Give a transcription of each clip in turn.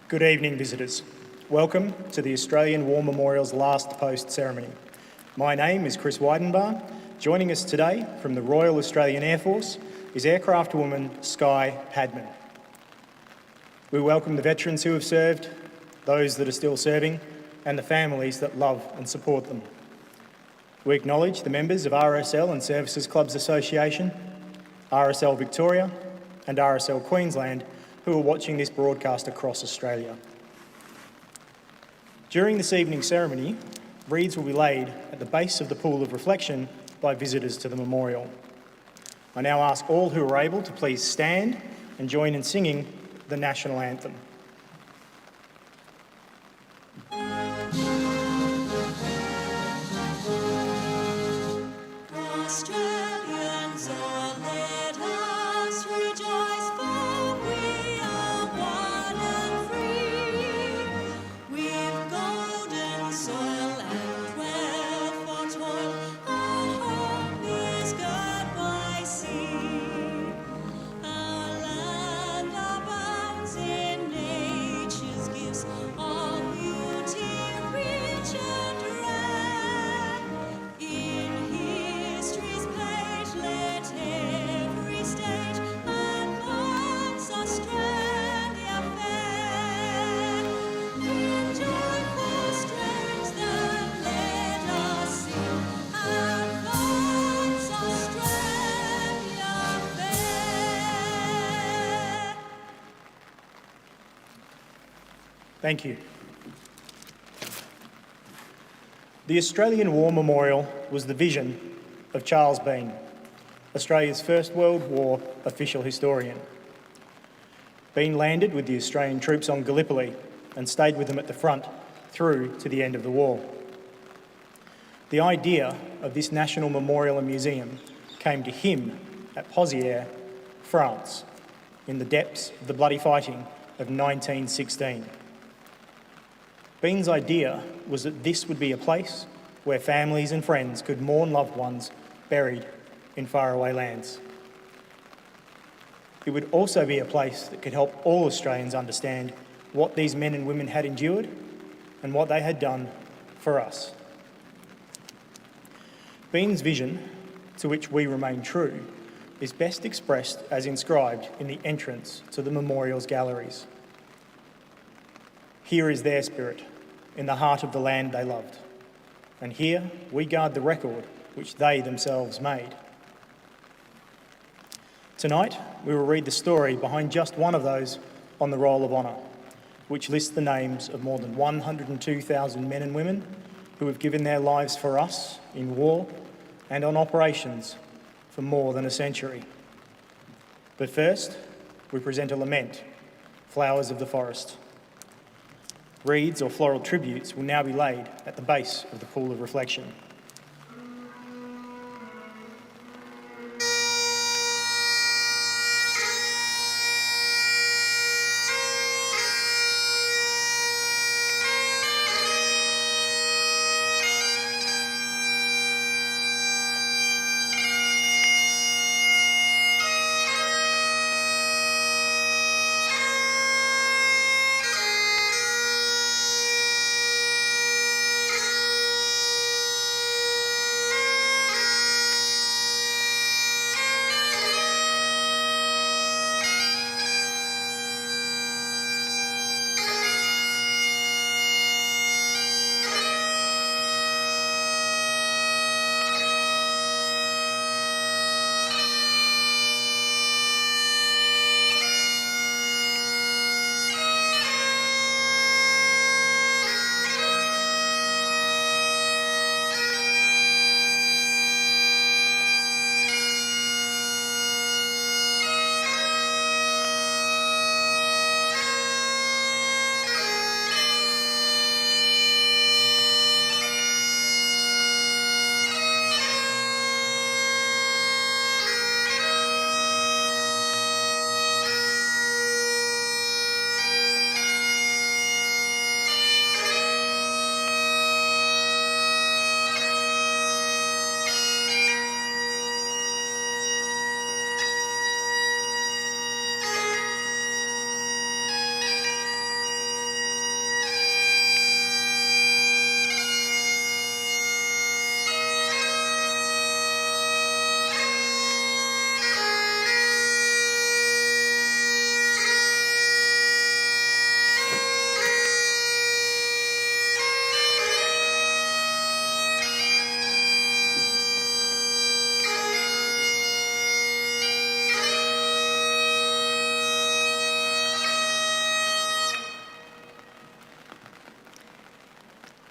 Good evening, visitors. Welcome to the Australian War Memorial's last post ceremony. My name is Chris Weidenbaum. Joining us today from the Royal Australian Air Force is aircraft woman Skye Padman. We welcome the veterans who have served, those that are still serving, and the families that love and support them. We acknowledge the members of RSL and Services Clubs Association, RSL Victoria and RSL Queensland who are watching this broadcast across Australia. During this evening's ceremony, wreaths will be laid at the base of the pool of reflection by visitors to the memorial. I now ask all who are able to please stand and join in singing the national anthem. Australians, oh, let us rejoice, for we are one and free. We've golden soil and wealth for toil, our home is God by sea. Our land abounds in nature's gifts, all beauty rich and rare. In history's page, let every stage advance Australia fair. In joyful strains that let us sing, advance Australia fair. Thank you. The Australian War Memorial was the vision of Charles Bean, Australia's First World War official historian. Bean landed with the Australian troops on Gallipoli and stayed with them at the front through to the end of the war. The idea of this national memorial and museum came to him at Pozières, France, in the depths of the bloody fighting of 1916. Bean's idea was that this would be a place where families and friends could mourn loved ones buried in faraway lands. It would also be a place that could help all Australians understand what these men and women had endured and what they had done for us. Bean's vision, to which we remain true, is best expressed as inscribed in the entrance to the memorial's galleries. Here is their spirit, in the heart of the land they loved. And here we guard the record which they themselves made. Tonight, we will read the story behind just one of those on the Roll of Honour, which lists the names of more than 102,000 men and women who have given their lives for us in war and on operations for more than a century. But first, we present a lament, Flowers of the Forest. Wreaths or floral tributes will now be laid at the base of the pool of reflection.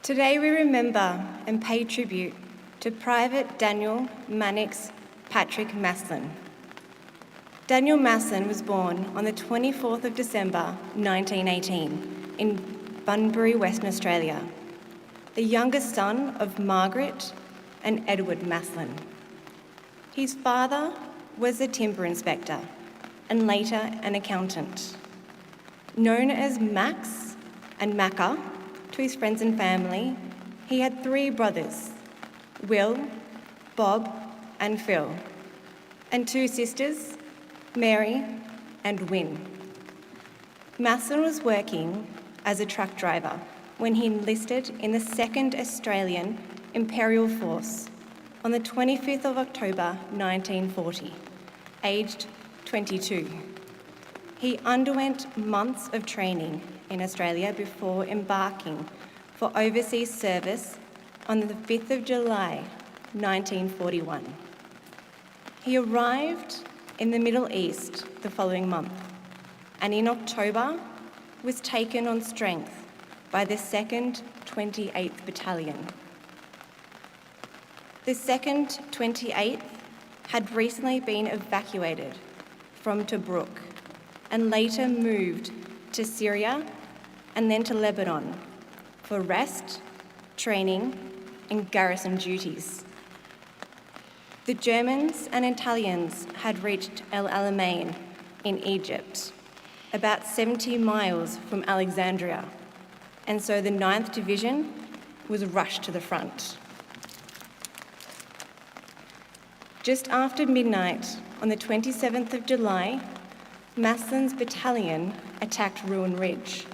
Today we remember and pay tribute to Private Daniel Mannix Patrick Maslen. Daniel Maslen was born on the 24th of December 1918 in Bunbury, Western Australia, the youngest son of Margaret and Edward Maslen. His father was a timber inspector and later an accountant. Known as Max and Macca to his friends and family, he had 3 brothers, Will, Bob and Phil, and 2 sisters, Mary and Wynne. Maslen was working as a truck driver when he enlisted in the 2nd Australian Imperial Force on the 25th of October 1940, aged 22. He underwent months of training in Australia before embarking for overseas service on the 5th of July 1941. He arrived in the Middle East the following month, and in October was taken on strength by the 2nd 28th Battalion. The 2nd 28th had recently been evacuated from Tobruk and later moved to Syria and then to Lebanon for rest, training and garrison duties. The Germans and Italians had reached El Alamein in Egypt, about 70 miles from Alexandria, and so the 9th Division was rushed to the front. Just after midnight on the 27th of July, Maslen's battalion attacked Ruin Ridge.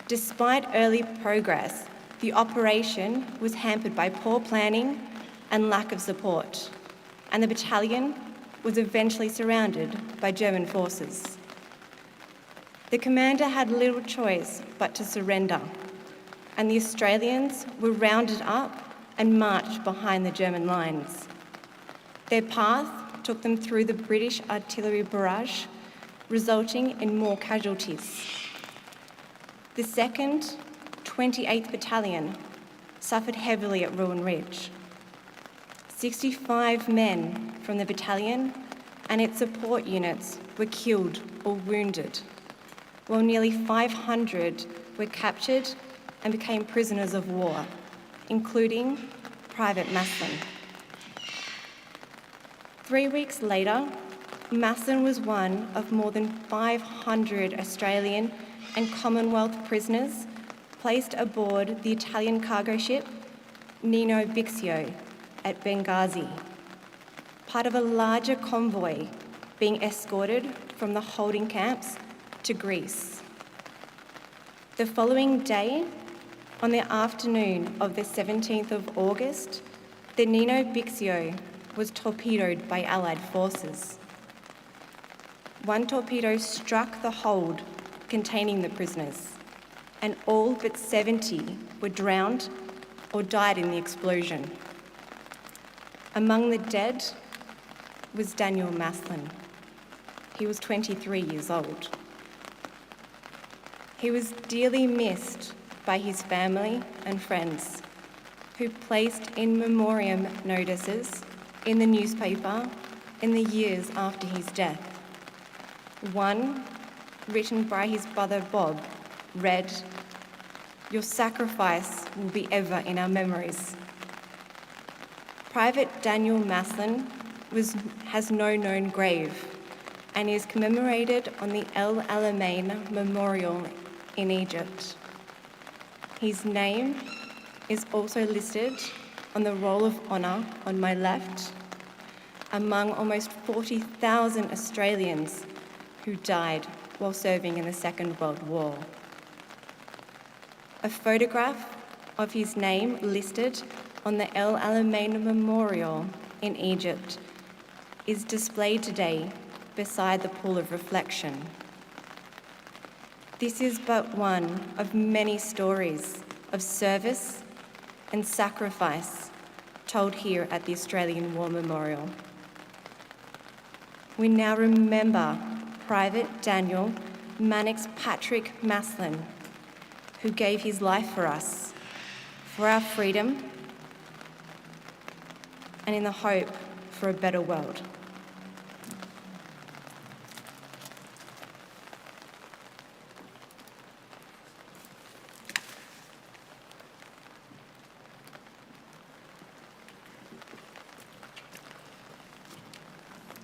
Despite early progress, the operation was hampered by poor planning and lack of support, and the battalion was eventually surrounded by German forces. The commander had little choice but to surrender, and the Australians were rounded up and marched behind the German lines. Their path took them through the British artillery barrage, resulting in more casualties. The 2nd 28th Battalion suffered heavily at Ruin Ridge. 65 men from the battalion and its support units were killed or wounded, while nearly 500 were captured and became prisoners of war, including Private Maslen. 3 weeks later, Maslen was one of more than 500 Australian and Commonwealth prisoners placed aboard the Italian cargo ship Nino Bixio at Benghazi, part of a larger convoy being escorted from the holding camps to Greece. The following day, on the afternoon of the 17th of August, the Nino Bixio was torpedoed by Allied forces. One torpedo struck the hold containing the prisoners, and all but 70 were drowned or died in the explosion. Among the dead was Daniel Maslen. He was 23 years old. He was dearly missed by his family and friends, who placed in memoriam notices in the newspaper in the years after his death. One, written by his brother Bob, read, "Your sacrifice will be ever in our memories." Private Daniel Maslen has no known grave and is commemorated on the El Alamein Memorial in Egypt. His name is also listed on the Roll of Honour on my left, among almost 40,000 Australians who died while serving in the Second World War. A photograph of his name listed on the El Alamein Memorial in Egypt is displayed today beside the Pool of Reflection. This is but one of many stories of service and sacrifice told here at the Australian War Memorial. We now remember Private Daniel Mannix Patrick Maslen, who gave his life for us for our freedom, and in the hope for a better world.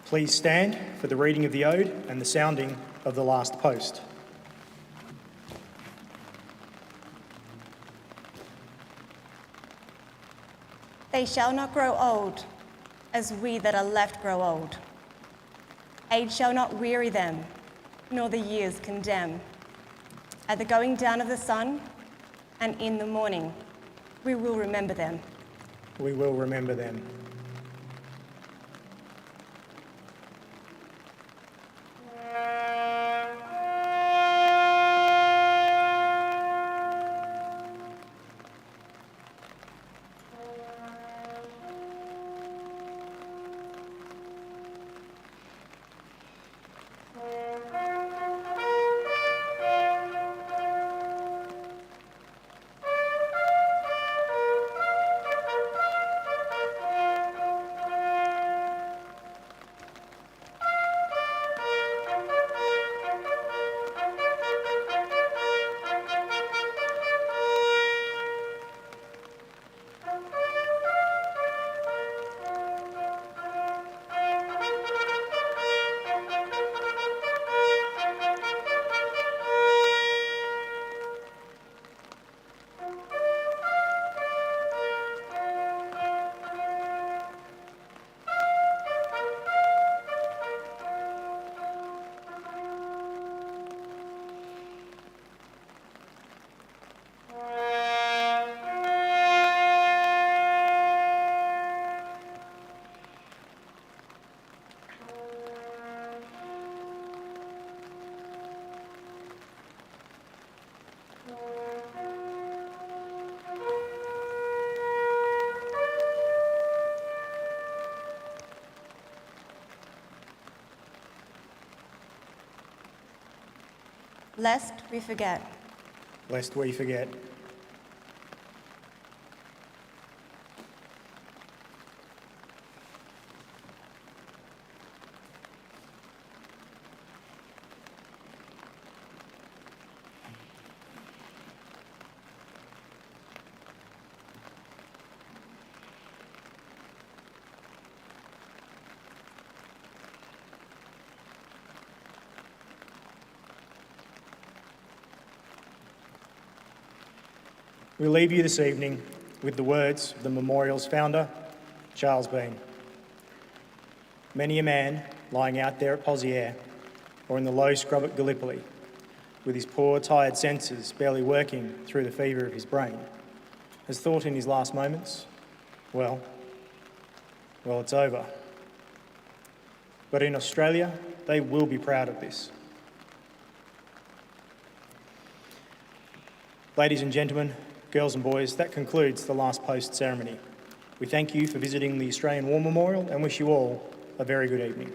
Please stand for the reading of the ode and the sounding of the last post. They shall not grow old, as we that are left grow old. Age shall not weary them, nor the years condemn. At the going down of the sun, and in the morning, we will remember them. We will remember them. Lest we forget. Lest we forget. We leave you this evening with the words of the memorial's founder, Charles Bean. Many a man lying out there at Poziere or in the low scrub at Gallipoli, with his poor, tired senses barely working through the fever of his brain, has thought in his last moments, well, it's over. But in Australia, they will be proud of this. Ladies and gentlemen, girls and boys, that concludes the last post ceremony. We thank you for visiting the Australian War Memorial and wish you all a very good evening.